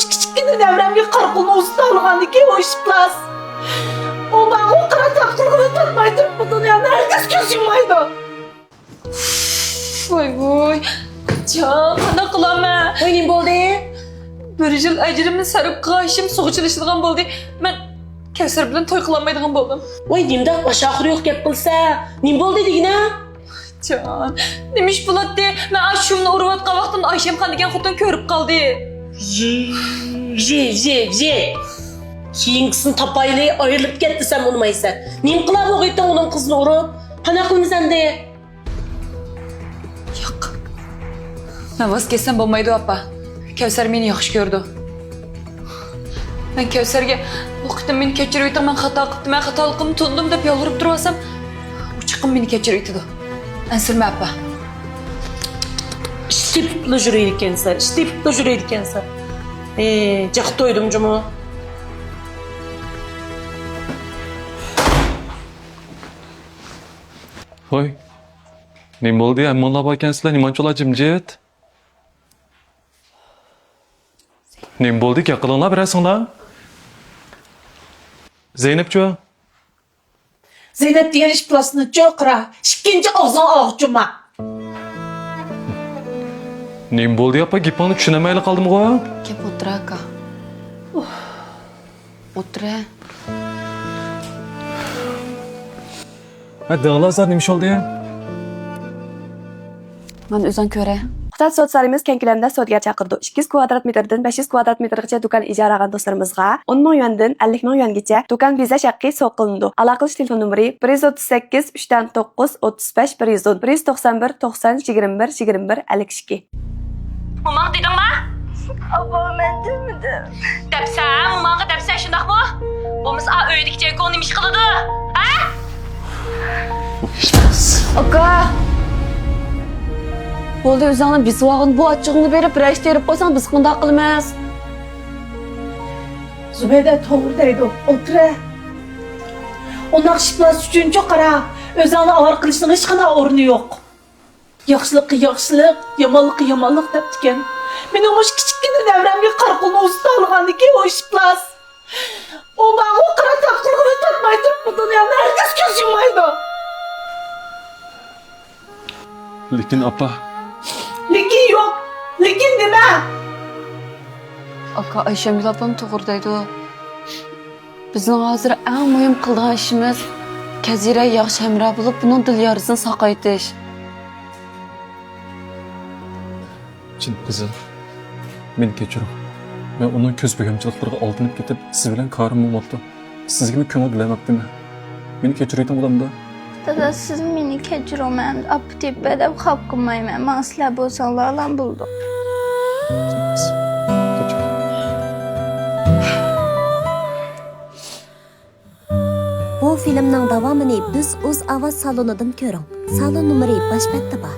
hoş kichkina davramga qarqulni ustida olgandiki o ishplas. O bana o qara taqdirini tatmay turib bu dunyoda herkes ko'z yummaydi. Voy. Can, qana qilama. Voy nima bo'ldi? Bir yil ajrimni sarf qilishim sug'chilishadigan bo'ldi. Men Kevsar bilan to'y qilolmaydigan bo'ldim. Voy nimda oshaqir yo'q gap qilsa, nima bo'ldi degina? Can, nima ish bo'ladi? Men ashumni urayotgan vaqtimda Ayshemxon degan xotin ko'rib qoldi. Je. Keyingisini topayli ayrılıp ketdi sen unmaysan. Nima qilib o'g'aydan uning qizini urib? Qana qilmisan de? Yo'q. Men vaz kessam bo'lmaydi, opa. Kevsar meni yaxshi ko'rdi. Men Kevsarga "O'qitim meni kechirib o'ting, men xato qildim, men xatoligimni tundim" deb yolg'irib turasam, u chiqib meni kechirib o'tdi. Ansirma, opa. İştipli jüreydi ekansan, iştipli jüreydi ekansan. Jaq to'ydim jumu. Voy, nima bo'ldi? Ammolab akansizlar, nimanchalar jimjit? Nima bo'ldi? Qilinglar birasinglar. Zeynepchi? Zeynep degan ishplasni cho'qira, ikkinchi og'zini og'chuma. Nima bo'ldi, opa? Gapingni tushunmayli qoldim-ku. Kep o'tir aka. O'tir. Ha, dağlar nima oldi? Men o'zim ko'ray. Xitoy sotsialimiz keng ko'lamda sotga chaqirdi. 200 kvadrat metrdan 500 kvadrat metrgacha do'kon ijara olgan do'stlarimizga 10 ming yuandan 50 ming yuangacha do'kon bezash haqqi sotib qilindi. Aloqa qilish telefon nomeri 138 3 9 35 110 191 90 21 21 52. Momang dedingmi? Abba men demedim. Depsan, momangga depsan shundaqmi? Bo'lmasa a uydagi jayko nima ish qiladi? Ha? Aka. Bo'ldi, o'zingni bisvog'in bu ochig'ini berib, rash terib qo'ysang biz bunday qilmaymiz. Zubeyde to'g'ri deydi, o'tira. Unaqa ishplas uchun cho'qira, o'zingni avor qilishning hech qanday o'rni yo'q. Yaxshilikqa yaxshilik, yomonlikqa yomonlik debdikan. Mening o'sha kichkina davramga qarqulni ustida olgandiki o ishplas. O bana o qara taqdirini tatmay turib bu dunyoda herkes ko'z yummaydi. Lekin opa, Lekin yo'q, lekin nima? Aka Ayşemgül ablam to'g'ridaydi. Bizning hozir eng muhim qilgan ishimiz Kazira yaxshi hamroh bo'lib, buning dilyorisini saqaytish. chin qizim. Meni kechiring. Men uning ko'z bo'yamchiliklariga aldanib ketib, siz bilan ko'rim bo'lmoqda. Sizga ko'ngil bilamoqdaman. Meni kechiring odamda. Dada siz meni kechirman. Aptepda xalq qilmayman. Men sizlar bo'lsanglar alam bo'ldi. Bu filmning davomini biz o'z ovoz salonidan ko'ring. Salon nomeri bosh betda bor.